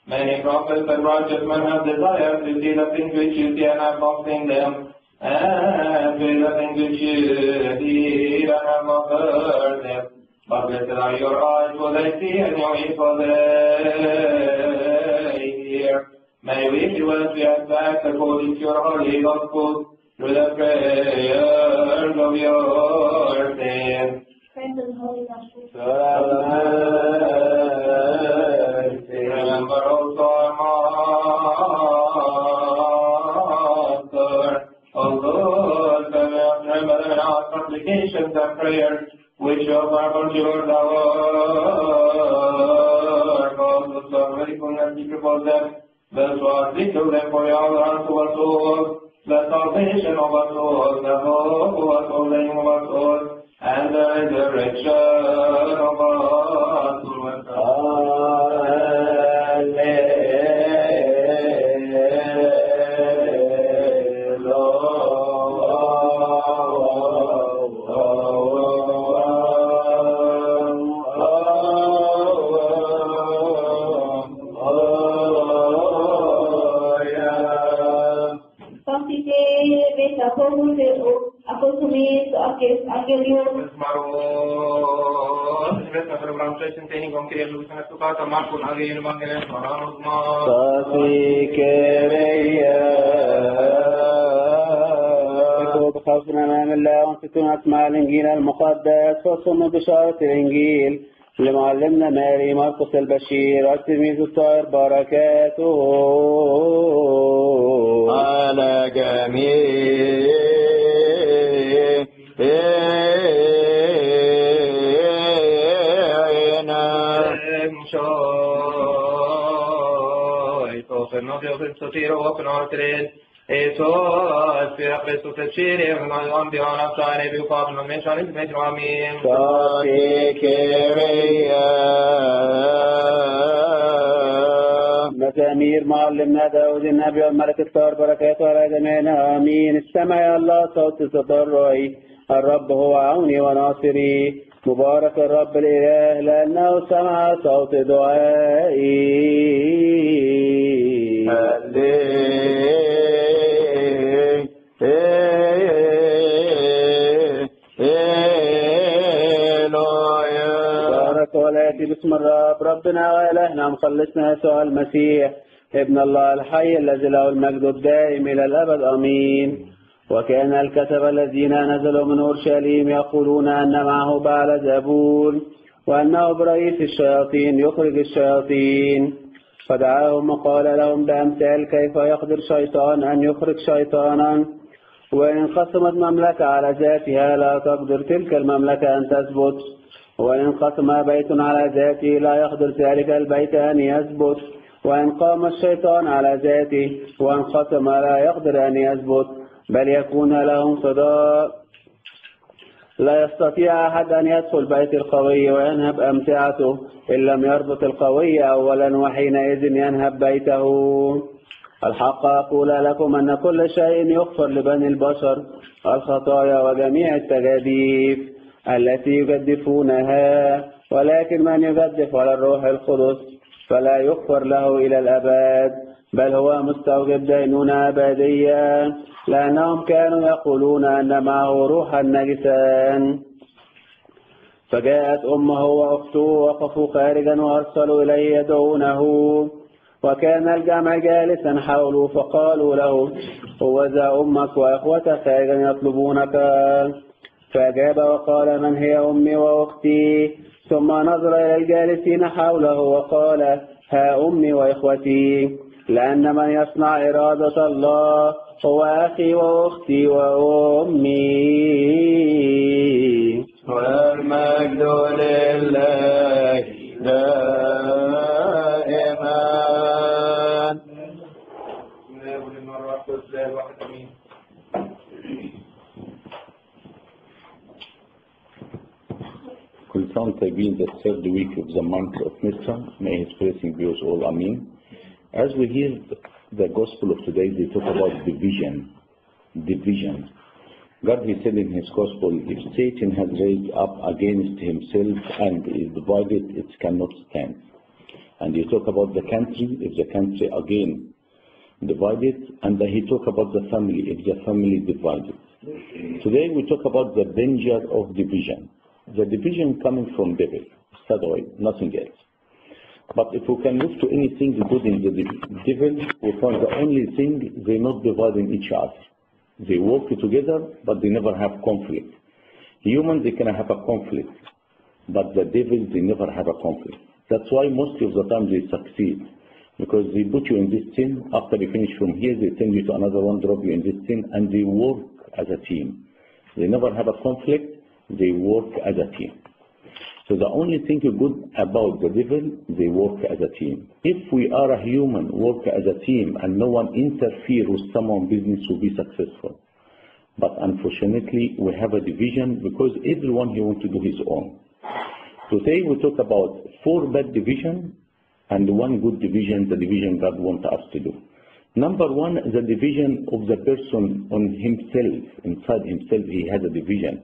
Many prophets and righteous men have desired to see the things which you see and have not seen them, and to the things which you hear and have not heard them. But blessed are your eyes, for they see, and your ears, for they hear. May we be well to act according to your holy gospel, through the prayers of your saints. Remember also our Master, although remember our supplications and prayers, which of our conjured our God, the sovereign and secret for them, thus was it to them for your heart to us all, the salvation of us all, the hope of us all, the name of us all, and the resurrection of us all. بخوفنا أمام الله وانفتون أسماع الإنجيل المقدس وصموا بشارة الإنجيل لمعلمنا ماري مرقس البشير والتلميذ الطاهر بركاته على جميع مزامير معلمنا داود النبي والملك الطاهر بركاته على جميعنا آمين. استمع يا الله صوت تضرعي، الرب هو عوني وناصري، مبارك الرب الإله لأنه سمع صوت دعائي. بارك ولاتي باسم الرب ربنا وإلهنا مخلصنا يسوع المسيح ابن الله الحي الذي له المجد الدائم إلى الأبد آمين. وكان الكتبة الذين نزلوا من أورشليم يقولون أن معه بعل زبون وأنه برئيس الشياطين يخرج الشياطين، فدعاهم وقال لهم بأمثال كيف يقدر شيطان أن يخرج شيطانا، وإن انقسمت مملكة على ذاتها لا تقدر تلك المملكة أن تثبت، وإن انقسم بيت على ذاته لا يقدر ذلك البيت أن يثبت، وإن قام الشيطان على ذاته وانقسم لا يقدر أن يثبت، بل يكون له انقضاء. لا يستطيع أحد أن يدخل بيت القوي وينهب أمتعته إن لم يربط القوي أولا، وحينئذ ينهب بيته. الحق أقول لكم أن كل شيء يغفر لبني البشر، الخطايا وجميع التجاديف التي يجدفونها، ولكن من يجدف على الروح القدس فلا يغفر له إلى الأبد، بل هو مستوجب دينونة أبدية، لأنهم كانوا يقولون أن معه روحا نجسا. فجاءت أمه وأخته وقفوا خارجا وأرسلوا إليه يدعونه، وكان الجمع جالسا حوله فقالوا له هو ذا أمك وإخوتك خارجا يطلبونك. فأجاب وقال من هي أمي وأختي؟ ثم نظر إلى الجالسين حوله وقال ها أمي وإخوتي، لأن من يصنع إرادة الله هو أخي وأختي وأمي. والمجد لله دائما. كل سنة وانتم طيبين. The third week of the month of Nissan. May His blessing be with all. Amen. As we hear the gospel of today, they talk about division. God, He said in His gospel, if Satan has raised up against himself and is divided, it cannot stand. And He talk about the country, if the country again divided, and then He talk about the family, if the family divided. Today we talk about the danger of division. The division coming from devil, sadoi, nothing else. But if we can look to anything good in the devil, we find the only thing, they not dividing each other. They work together, but they never have conflict. Humans, they can have a conflict, but the devil, they never have a conflict. That's why most of the time they succeed, because they put you in this sin, after you finish from here, they send you to another one, drop you in this sin, and they work as a team. They never have a conflict, they work as a team. So the only thing good about the devil, they work as a team. If we are a human, work as a team, and no one interfere with someone's business, will be successful. But unfortunately, we have a division because everyone he wants to do his own. Today we talk about 4 bad division and 1 good division, the division God wants us to do. Number 1, the division of the person on himself. Inside himself, he has a division.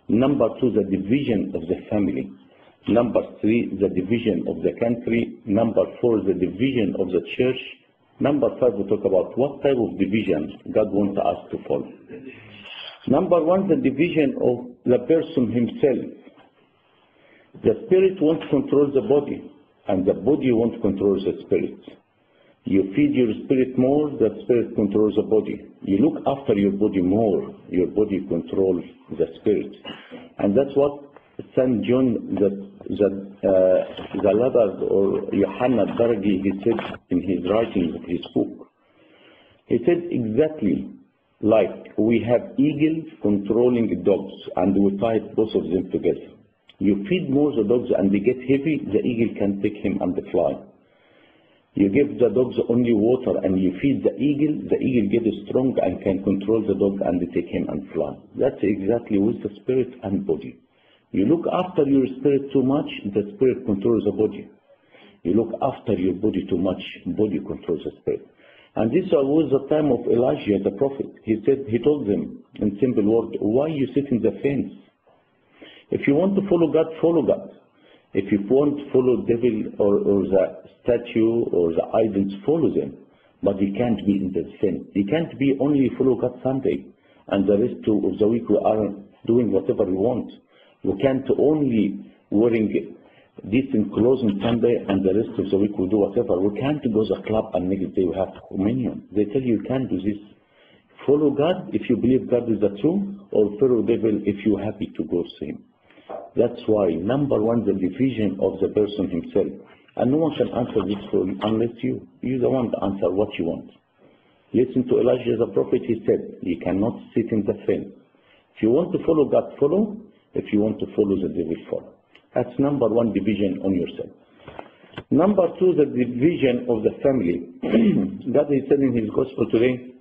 Number 2, the division of the family. Number 3, the division of the country. Number 4, the division of the church. Number 5, we talk about what type of division God wants us to follow. Number 1, the division of the person himself. The spirit wants to control the body, and the body wants to control the spirit. You feed your spirit more, the spirit controls the body. You look after your body more, your body controls the spirit. And that's what St. John, the Laddard, or Yohanna Dargi, he said in his writing of his book. He said exactly like we have eagles controlling dogs, and we tie both of them together. You feed more the dogs and they get heavy, the eagle can take him and fly. You give the dogs only water and you feed the eagle gets strong and can control the dog and they take him and fly. That's exactly with the spirit and body. You look after your spirit too much, the spirit controls the body. You look after your body too much, body controls the spirit. And this was the time of Elijah the prophet. He told them in simple words, why you sit in the fence? If you want to follow God, follow God. If you want to follow devil or the statue or the idols, follow them. But you can't be in the sin. You can't be only follow God Sunday and the rest of the week we are doing whatever we want. We can't only wearing decent clothes on Sunday and the rest of the week we do whatever. We can't go to the club and next day we have communion. They tell you can't do this. Follow God if you believe God is the truth, or follow devil if you're happy to go to him. That's why, number 1, the division of the person himself. And no one can answer this for you unless you're the one to answer what you want. Listen to Elijah the prophet, he said, you cannot sit in the fence. If you want to follow God, follow. If you want to follow the devil, follow. That's number 1, division on yourself. Number 2, the division of the family. God is said in his gospel today,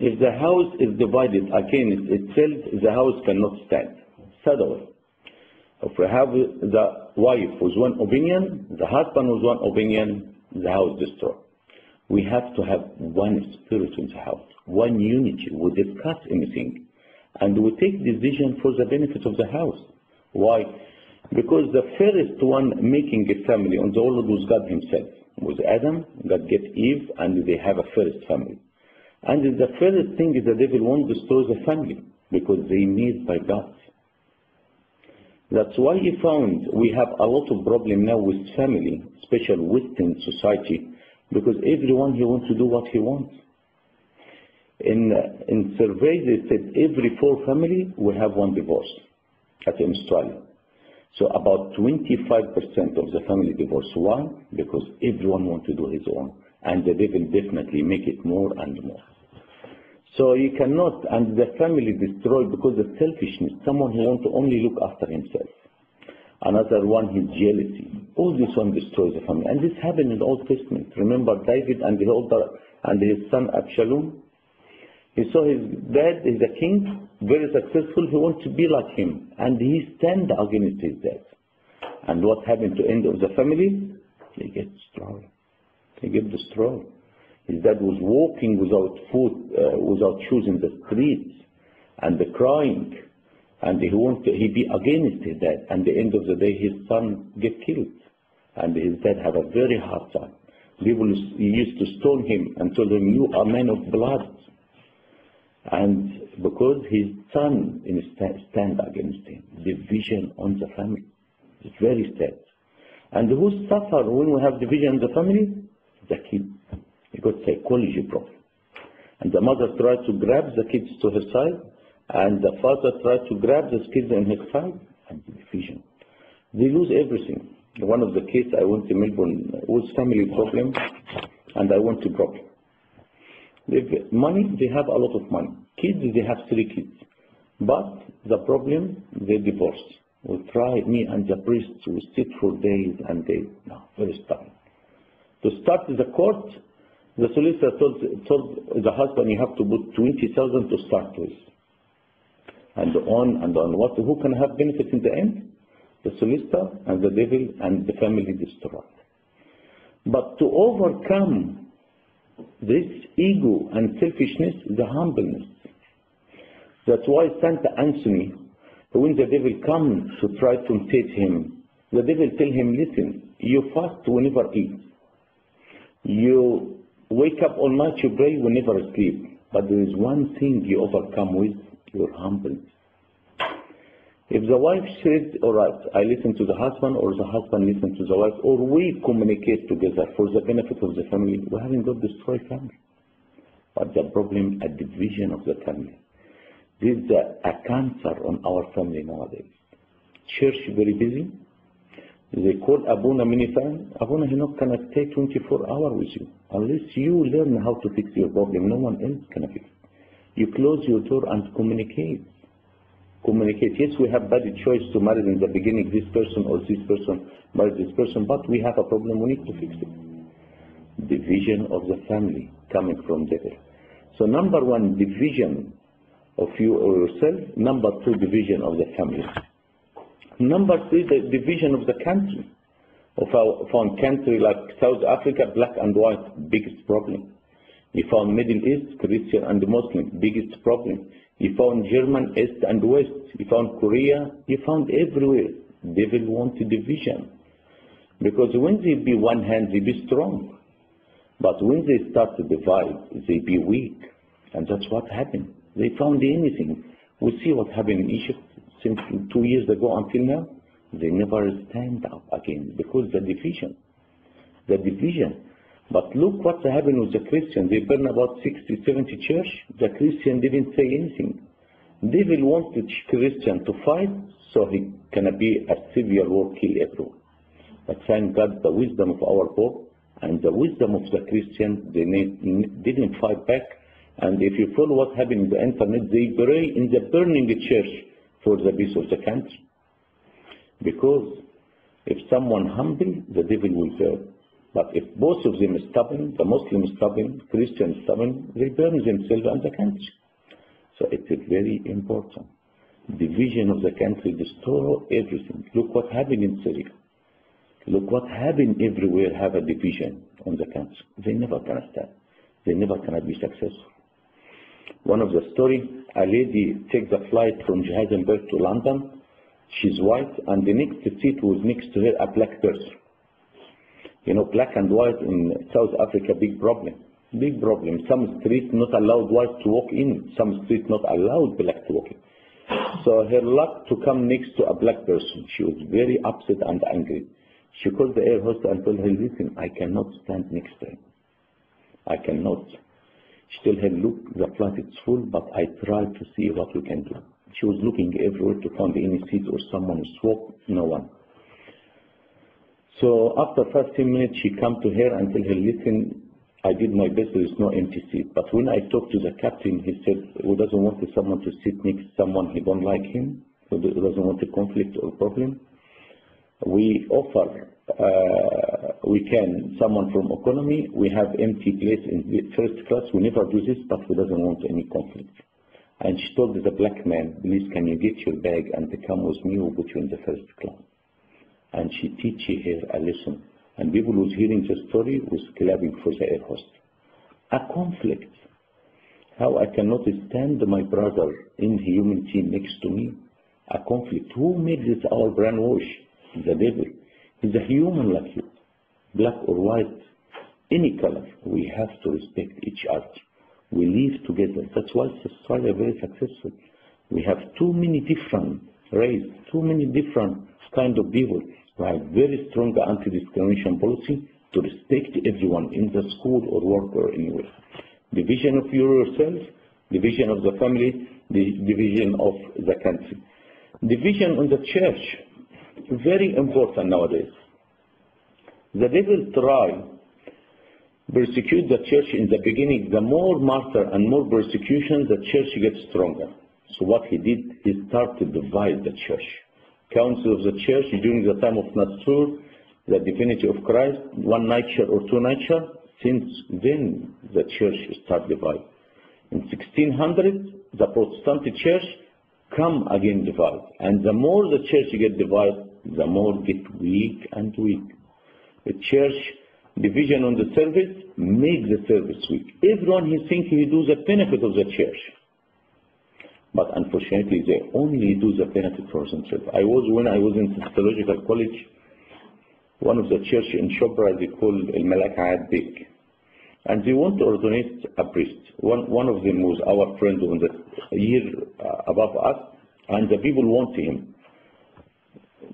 if the house is divided against itself, the house cannot stand. Sadaway. If we have the wife with one opinion, the husband with one opinion, the house destroyed. We have to have one spirit in the house, one unity. We discuss anything, and we take decision for the benefit of the house. Why? Because the first one making a family on the world was God himself. With Adam, God get Eve, and they have a first family. And the first thing is the devil won't destroy the family, because they made by God. That's why you found we have a lot of problem now with family, especially Western society, because everyone he wants to do what he wants. In surveys they said every 4 families will have 1 divorce at Australia. So about 25% of the family divorce. Why? Because everyone wants to do his own, and the devil definitely make it more and more. So you cannot, and the family destroyed because of selfishness. Someone who wants to only look after himself. Another one, his jealousy. All this one destroys the family. And this happened in the Old Testament. Remember David and his son Absalom? He saw his dad is a king, very successful. He wants to be like him. And he stand against his dad. And what happened to end of the family? They get destroyed. They get destroyed. His dad was walking without food, without shoes in the streets, and crying, and he be against his dad. And the end of the day, his son get killed, and his dad have a very hard time. People used to stone him and told him, "You are man of blood," and because his son stand against him, division on the family. It's very sad. And who suffer when we have division in the family? The kid. He got psychology problem. And the mother tried to grab the kids to her side, and the father tried to grab the kids on his side, and the division. They lose everything. One of the cases, I went to Melbourne, was family problem, and I went to problem. Money, they have a lot of money. Kids, they have 3 kids. But the problem, they divorced. We tried, me and the priest, we sit for days and days. No, very stubborn. To start the court, the solicitor told the husband, you have to put 20,000 to start with. And on what? Who can have benefit in the end? The solicitor and the devil and the family destroyed. But to overcome this ego and selfishness, the humbleness. That's why Saint Anthony, when the devil comes to try to tempt him, the devil tell him, listen, you fast, you never eat. You wake up all night, you pray, you never sleep. But there is one thing you overcome with, your humbleness. If the wife said, all right, I listen to the husband, or the husband listen to the wife, or we communicate together for the benefit of the family, we haven't got destroyed family. But the problem, a division of the family. This is a cancer on our family nowadays. Church very busy. They call Abuna many times. Abuna, he not gonna stay 24 hours with you. Unless you learn how to fix your problem, no one else can fix it. You close your door and communicate. Communicate. Yes, we have bad choice to marry in the beginning, this person or this person, marry this person, but we have a problem, we need to fix it. Division of the family coming from devil. So number 1, division of you or yourself. Number 2, division of the family. Number 3, the division of the country. Of our country like South Africa, black and white, biggest problem. You found Middle East, Christian and Muslim, biggest problem. You found German, East and West. You found Korea. You found everywhere. Devil wants division. Because when they be one hand, they be strong. But when they start to divide, they be weak. And that's what happened. They found anything. We see what happened in Egypt since 2 years ago until now. They never stand up again because the division. The division. But look what happened with the Christians. They burned about 60, 70 churches. The Christian didn't say anything. Devil wanted Christian to fight, so he can be a severe war, kill everyone. But thank God, the wisdom of our Pope and the wisdom of the Christian, they didn't fight back. And if you follow what happened in the internet, they pray in the burning church for the peace of the country. Because if someone humble, the devil will burn. But if both of them are stubborn, the Muslim is stubborn, Christian is stubborn, they burn themselves and the country. So it's very important. Division of the country destroy everything. Look what happened in Syria. Look what happened everywhere, have a division on the country. They never can stand. They never can be successful. One of the story, a lady takes a flight from Johannesburg to London. She's white, and the next seat was next to her a black person. You know, black and white in South Africa, big problem. Big problem. Some streets not allowed white to walk in. Some streets not allowed black to walk in. So her luck to come next to a black person. She was very upset and angry. She called the air hostess and told her, listen, I cannot stand next to him. I cannot. She told her, look, the flight is full, but I tried to see what we can do. She was looking everywhere to find any seat or someone to swap. No one. So after 15 minutes, she come to her and tell her, listen, I did my best, there is no empty seat. But when I talked to the captain, he said, who doesn't want someone to sit next to someone who don't like him, who doesn't want a conflict or problem. We offer, someone from economy, we have empty place in the first class, we never do this, but who doesn't want any conflict. And she told the black man, please can you get your bag and come with me, we'll put you in the first class. And she teach her a lesson. And people who was hearing the story was clapping for the air host. A conflict. How I cannot stand my brother in humanity next to me. A conflict. Who made this our brainwash? The devil. He's a human like you. Black or white, any color. We have to respect each other. We live together. That's why society is very successful. We have too many different races, too many different kind of people. We have very strong anti-discrimination policy to respect everyone in the school or work or anywhere. Division of yourself, division of the family, the division of the country. Division on the church, very important nowadays. The devil try persecute the church in the beginning. The more martyr and more persecution, the church gets stronger. So what he did, he started to divide the church. Council of the church during the time of Nasrur, the divinity of Christ, one nature or two nature. Since then, the church started divided. In 1600, the Protestant church come again divide. And the more the church get divided, the more get weak and weak. The church division on the service make the service weak. Everyone he thinks he do the benefit of the church. But unfortunately, they only do the benefit for themselves. When I was in theological college, one of the church in Shopra, they called El Malak Aad Bek. And they want to ordinate a priest. One of them was our friend on the year above us, and the people want him.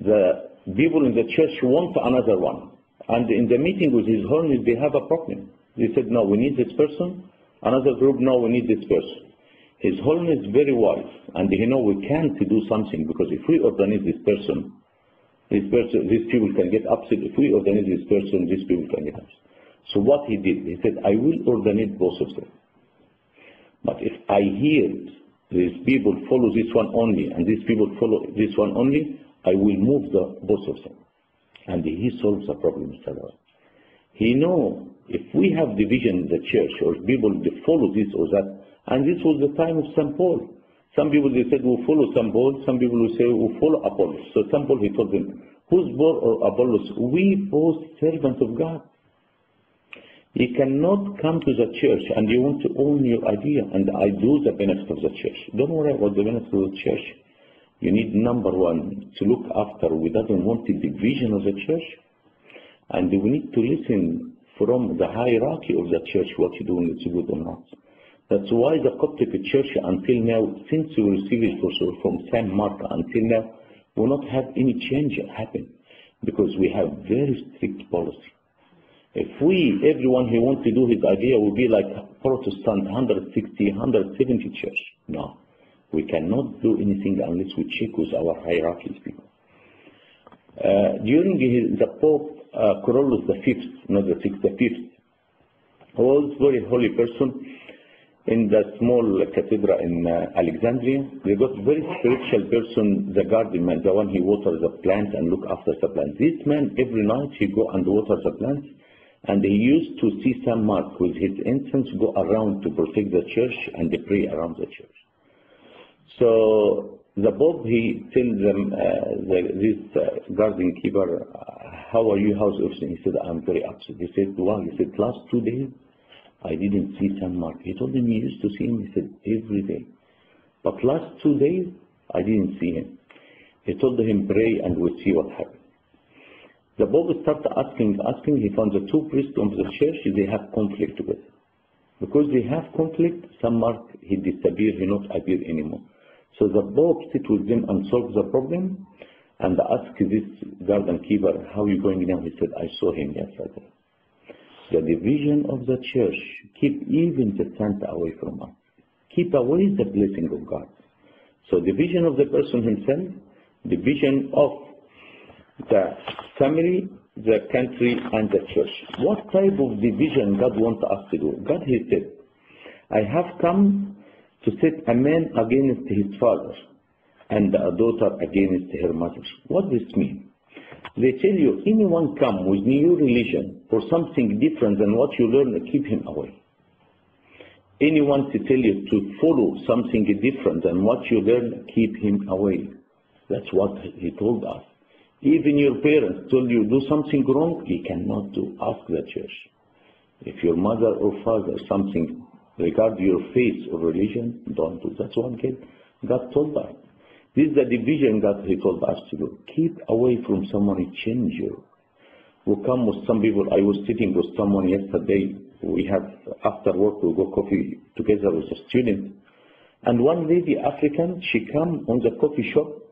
The people in the church want another one. And in the meeting with His Holiness, they have a problem. They said, no, we need this person. Another group, no, we need this person. His Holiness is very wise, and he know we can't do something, because if we ordain this person, these people can get upset. If we ordain this person, these people can get upset. So what he did, he said, I will ordain both of them. But if I hear these people follow this one only, and these people follow this one only, I will move both of them. And he solves the problem. He know if we have division in the church, or people they follow this or that, and this was the time of St. Paul. Some people they said we'll follow St. Paul, some people will say we'll follow Apollos. So St. Paul he told them, who's Paul or Apollos? We both servants of God. You cannot come to the church and you want to own your idea, and I do the benefit of the church. Don't worry about the benefit of the church. You need, number one, to look after. We don't want the division of the church, and we need to listen from the hierarchy of the church what you do, and it's good or not. That's why the Coptic Church until now, since we received it from St. Mark until now, will not have any change happen, because we have very strict policy. If everyone who wants to do his idea will be like Protestant 160, 170 church. No, we cannot do anything unless we check with our hierarchies people. During the Pope Carolus V, not the sixth, the fifth, was very holy person. In the small cathedral in Alexandria, they got very spiritual person, the garden man, the one he waters the plants and look after the plants. This man, every night he go and water the plants, and he used to see St. Mark with his incense go around to protect the church and they pray around the church. So the Pope, he tells them, this garden keeper, how are you, how's everything? He said, I'm very upset. He said, wow, he said, last 2 days, I didn't see St. Mark. He told him he used to see him, he said, every day. But last 2 days, I didn't see him. He told him, pray and we'll see what happens. The Pope started asking, he found the two priests of the church, they have conflict together. Because they have conflict, St. Mark, he disappeared, he not appear anymore. So the Pope sit with them and solve the problem and ask this garden keeper, how are you going now? He said, I saw him yesterday. The division of the church, keep even the Santa away from us. Keep away the blessing of God. So division of the person himself, division of the family, the country, and the church. What type of division God wants us to do? God, he said, I have come to set a man against his father and a daughter against her mother. What does this mean? They tell you, anyone come with new religion or something different than what you learn, keep him away. Anyone to tell you to follow something different than what you learn, keep him away. That's what he told us. Even your parents told you do something wrong, you cannot do. Ask the church. If your mother or father something regard your faith or religion, don't do. That's what God told us. This is the division God he told us to do. Keep away from someone who change you. We come with some people. I was sitting with someone yesterday. We have, after work, we go coffee together with a student. And one lady, African, she come on the coffee shop.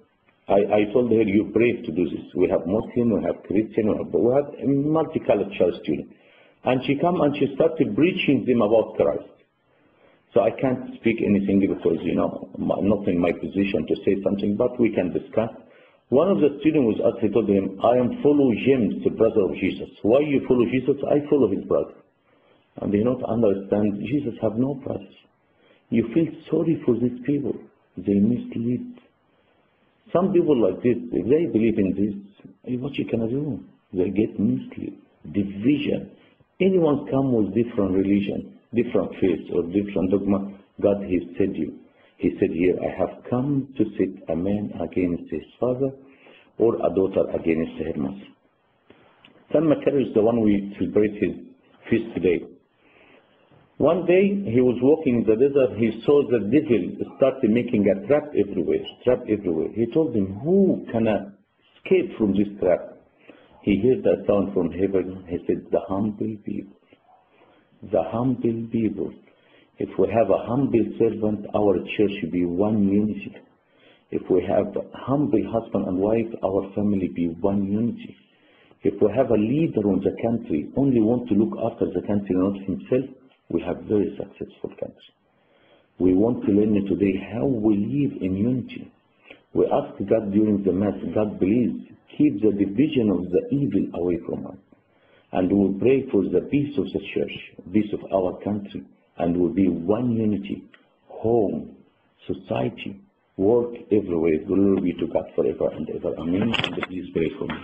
I told her, you're brave to do this. We have Muslim, we have Christian, we have multicultural students. And she come and she started preaching them about Christ. So I can't speak anything because, I'm not in my position to say something, but we can discuss. One of the students was asked, he told him, I am follow James, the brother of Jesus. Why you follow Jesus? I follow his brother. And they not understand, Jesus have no brothers. You feel sorry for these people. They mislead. Some people like this, if they believe in this, what you can do? They get misled. Division. Anyone come with different religion, different faith, or different dogma, God has said you. He said here, I have come to set a man against his father or a daughter against her mother. San Macarius is the one we celebrate his feast today. One day he was walking in the desert, he saw the devil started making a trap everywhere. He told him, who can escape from this trap? He heard a sound from heaven. He said, the humble people. The humble people. If we have a humble servant, our church will be one unity. If we have a humble husband and wife, our family be one unity. If we have a leader in the country, only want to look after the country, not himself, we have very successful country. We want to learn today how we live in unity. We ask God during the Mass, God please keep the division of the evil away from us. And we will pray for the peace of the church, peace of our country, and will be one unity, home, society, work everywhere. Glory be to God forever and ever. Amen. And please pray for me.